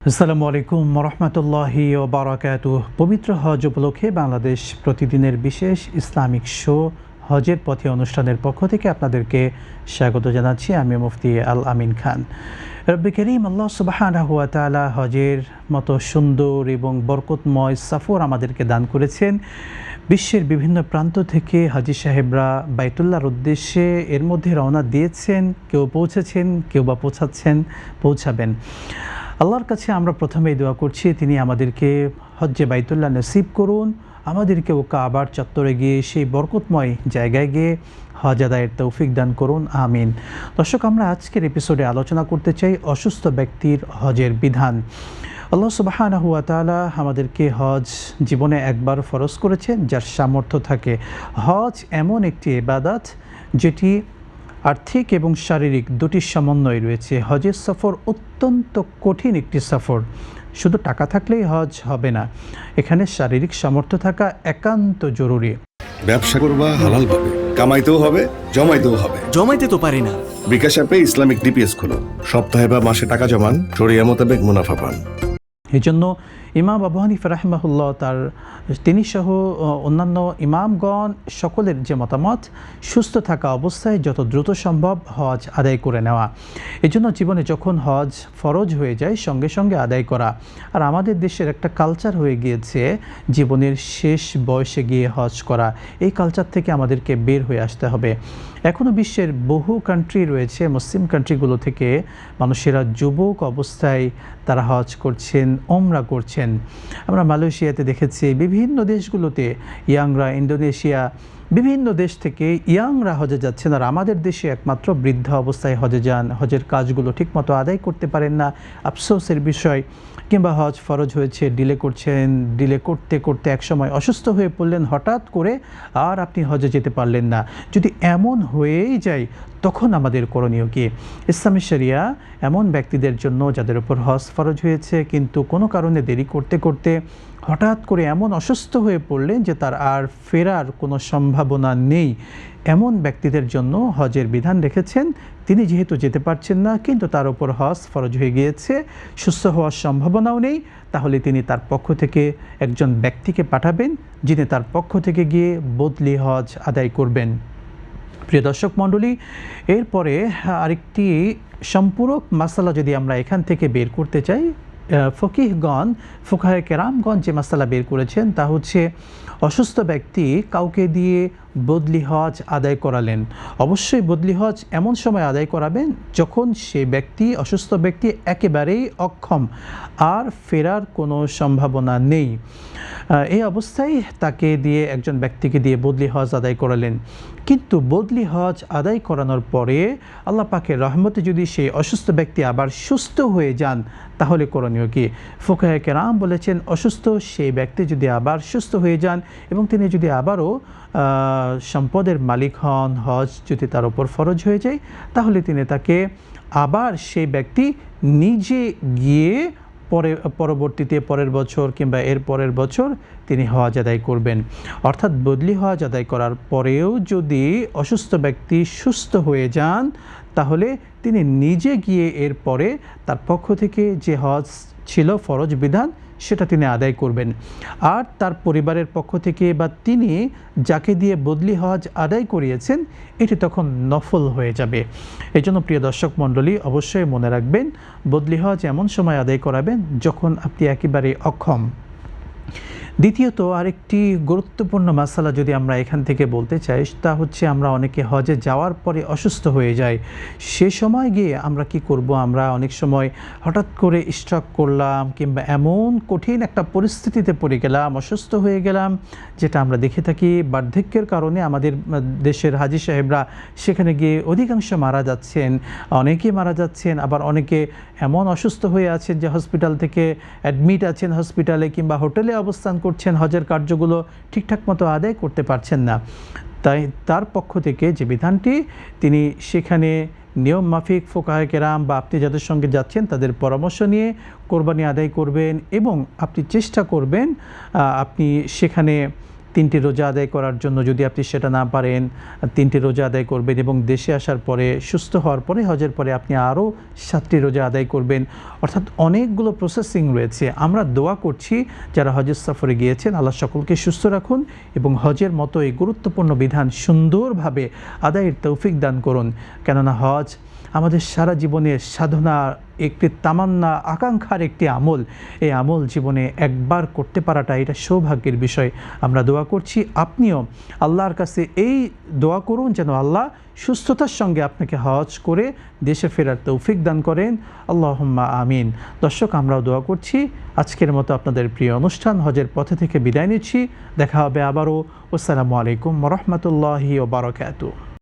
আসসালামু আলাইকুম রহমতুল্লাহি ওয়া বারাকাতুহু। পবিত্র হজ উপলক্ষে বাংলাদেশ প্রতিদিনের বিশেষ ইসলামিক শো হজের পথে অনুষ্ঠানের পক্ষ থেকে আপনাদেরকে স্বাগত জানাচ্ছি। আমি মুফতি আল আমিন খান। রব্বে করিম আল্লাহ সুবহানাহু ওয়া তাআলা হজের মতো সুন্দর এবং বরকতময় সফর আমাদেরকে দান করেছেন। বিশ্বের বিভিন্ন প্রান্ত থেকে হাজী সাহেবরা বাইতুল্লাহর উদ্দেশ্যে এর মধ্যে রওনা দিয়েছেন, কেউ পৌঁছেছেন, কেউ বা পৌঁছাবেন। আল্লাহর কাছে আমরা প্রথমেই দোয়া করছি, তিনি আমাদেরকে হজ্জে বাইতুল্লাহ নসিব করুন, আমাদেরকেও কাবার চত্বরে গিয়ে সেই বরকতময় জায়গায় গিয়ে হজ আদায়ের তৌফিক দান করুন, আমিন। দর্শক, আমরা আজকের এপিসোডে আলোচনা করতে চাই অসুস্থ ব্যক্তির হজের বিধান। আল্লাহ সুবহানাহু ওয়া তাআলা আমাদেরকে হজ জীবনে একবার ফরজ করেছেন যার সামর্থ্য থাকে। হজ এমন একটি ইবাদত যেটি আর্থিক এবং শারীরিক দুটির সমন্বয় রয়েছে। হজের সফর অত্যন্ত কঠিন একটি সফর। শুধু টাকা থাকলেই হজ হবে না, এখানে শারীরিক সামর্থ্য থাকা একান্ত জরুরি। ব্যবসা করবা হালাল ভাবে, কামাইতেও হবে, জমাইতেও হবে। জমাইতে তো পারি না। বিকাশ অ্যাপে ইসলামিক ডিপিএস খোলো, সপ্তাহে বা মাসে টাকা জমান, শরিয়া মোতাবেক মুনাফা পান। এই জন্য ইমাম আবু হানিফা রাহিমাহুল্লাহ তিনি সহ অন্যান্য ইমামগণ সকলের যে মতামত, সুস্থ থাকা অবস্থায় যত দ্রুত সম্ভব হজ আদায় করে নেওয়া। এই জন্য জীবনে যখন হজ ফরজ হয়ে যায় সঙ্গে সঙ্গে আদায় করা। আর আমাদের দেশের একটা কালচার হয়ে গিয়েছে জীবনের শেষ বয়সে গিয়ে হজ করা। এই কালচার থেকে আমাদেরকে বের হয়ে আসতে হবে। এখনও বিশ্বের বহু কান্ট্রি রয়েছে, মুসলিম কান্ট্রিগুলো থেকে মানুষেরা যুবক অবস্থায় তারা হজ করছেন, ওমরা করছেন। আমরা মালয়েশিয়াতে দেখেছি, বিভিন্ন দেশগুলোতে ইয়াংরা, ইন্দোনেশিয়া, বিভিন্ন দেশ থেকে ইয়াংরা হজে যাচ্ছেন। আর আমাদের দেশে একমাত্র বৃদ্ধ অবস্থায় হজে যান, হজের কাজগুলো ঠিকমতো আদায় করতে পারেন না, আফসোসের বিষয়। কিংবা হজ ফরজ হয়েছে, ডিলে করছেন, ডিলে করতে করতে একসময় অসুস্থ হয়ে পড়লেন হঠাৎ করে, আর আপনি হজে যেতে পারলেন না। যদি এমন হয়েই যায় তখন আমাদের করণীয় কি? ইসলামী শরিয়া এমন ব্যক্তিদের জন্য যাদের উপর হজ ফরজ হয়েছে কিন্তু কোনো কারণে দেরি করতে করতে হঠাৎ করে এমন অসুস্থ হয়ে পড়লেন যে তার আর ফেরার কোনো সম্ভাবনা নেই, এমন ব্যক্তিদের জন্য হজের বিধান রেখেছেন। তিনি যেহেতু যেতে পারছেন না কিন্তু তার উপর হজ ফরজ হয়ে গিয়েছে, সুস্থ হওয়ার সম্ভাবনাও নেই, তাহলে তিনি তার পক্ষ থেকে একজন ব্যক্তিকে পাঠাবেন যিনি তার পক্ষ থেকে গিয়ে বদলি হজ আদায় করবেন। প্রিয় দর্শক মণ্ডলী, এরপরে আরেকটি সম্পূরক মাসালা যদি আমরা এখান থেকে বের করতে চাই, ফুকাহে কেরামগণ যে মাসালা বের করেছেন তা হচ্ছে অসুস্থ ব্যক্তি কাউকে দিয়ে বদলি হজ আদায় করালেন। অবশ্যই বদলি হজ এমন সময় আদায় করাবেন যখন সে ব্যক্তি, অসুস্থ ব্যক্তি একেবারেই অক্ষম, আর ফেরার কোনো সম্ভাবনা নেই। এই অবস্থায় তাকে দিয়ে, একজন ব্যক্তিকে দিয়ে বদলি হজ আদায় করালেন। কিন্তু বদলি হজ আদায় করানোর পরে আল্লাহ পাকের রহমতে যদি সেই অসুস্থ ব্যক্তি আবার সুস্থ হয়ে যান তাহলে করণীয় কি? ফুকাহে কেরাম বলেছেন, অসুস্থ সেই ব্যক্তি যদি আবার সুস্থ হয়ে যান এবং তিনি যদি আবারও সম্পদের মালিক হন, হজ যদি তার উপর ফরজ হয়ে যায়, তাহলে তিনি তাকে আবার সেই ব্যক্তি নিজে গিয়ে পরবর্তীতে পরের বছর কিংবা এর পরের বছর তিনি হজ আদায় করবেন। অর্থাৎ বদলি হজ আদায় করার পরেও যদি অসুস্থ ব্যক্তি সুস্থ হয়ে যান তাহলে তিনি নিজে গিয়ে এর পরে তার পক্ষ থেকে যে হজ ছিল ফরজ বিধান সেটা তিনি আদায় করবেন। আর তার পরিবারের পক্ষ থেকে বা তিনি যাকে দিয়ে বদলি হজ আদায় করিয়েছেন এটি তখন নফল হয়ে যাবে। এই জন্য প্রিয় দর্শক মণ্ডলী, অবশ্যই মনে রাখবেন বদলি হজ এমন সময় আদায় করাবেন যখন আপনি একেবারে অক্ষম। দ্বিতীয়ত আরেকটি গুরুত্বপূর্ণ মাসালা যদি আমরা এখান থেকে বলতে চাই তা হচ্ছে, আমরা অনেকে হজে যাওয়ার পরে অসুস্থ হয়ে যাই। সে সময় গিয়ে আমরা কি করব? আমরা অনেক সময় হঠাৎ করে স্ট্রোক করলাম কিংবা এমন কঠিন একটা পরিস্থিতিতে পড়ে গেলাম, অসুস্থ হয়ে গেলাম, যেটা আমরা দেখে থাকি বার্ধক্যের কারণে আমাদের দেশের হাজী সাহেবরা সেখানে গিয়ে অধিকাংশ মারা যাচ্ছেন, অনেকেই মারা যাচ্ছেন। আবার অনেকে এমন অসুস্থ হয়ে আছেন যে হসপিটাল থেকে অ্যাডমিট আছেন, হসপিটালে কিংবা হোটেলে অবস্থান করছেন, হজের কার্যগুলো ঠিকঠাক মতো আদায় করতে পারছেন না। তাই তার পক্ষ থেকে যে বিধানটি, তিনি সেখানে নিয়ম মাফিক ফুকাহে কেরাম বা আপনি যাদের সঙ্গে যাচ্ছেন তাদের পরামর্শ নিয়ে কোরবানি আদায় করবেন এবং আপনি চেষ্টা করবেন আপনি সেখানে 3টি রোজা আদায় করার জন্য যদি আপনি সেটা না পারেন 3টি রোজা আদায় করবেন, এবং দেশে আসার পরে সুস্থ হওয়ার পরে হজের পরে আপনি আরও 7টি রোজা আদায় করবেন। অর্থাৎ অনেকগুলো প্রসেসিং রয়েছে। আমরা দোয়া করছি যারা হজের সফরে গিয়েছেন, আল্লাহ সকলকে সুস্থ রাখুন এবং হজের মতো এই গুরুত্বপূর্ণ বিধান সুন্দরভাবে আদায়ের তৌফিক দান করুন। কেননা হজ আমাদের সারা জীবনের সাধনা, একটি তামান্না, আকাঙ্ক্ষার একটি আমল। এই আমল জীবনে একবার করতে পারাটা এটা সৌভাগ্যের বিষয়। আমরা দোয়া করছি, আপনিও আল্লাহর কাছে এই দোয়া করুন যেন আল্লাহ সুস্থতার সঙ্গে আপনাকে হজ করে দেশে ফেরার তৌফিক দান করেন। আল্লাহুম্মা আমিন। দর্শক, আমরাও দোয়া করছি। আজকের মতো আপনাদের প্রিয় অনুষ্ঠান হজের পথে থেকে বিদায় নিচ্ছি। দেখা হবে আবারও। আসসালামু আলাইকুম ওয়া রাহমাতুল্লাহি ওয়া বারাকাতুহু।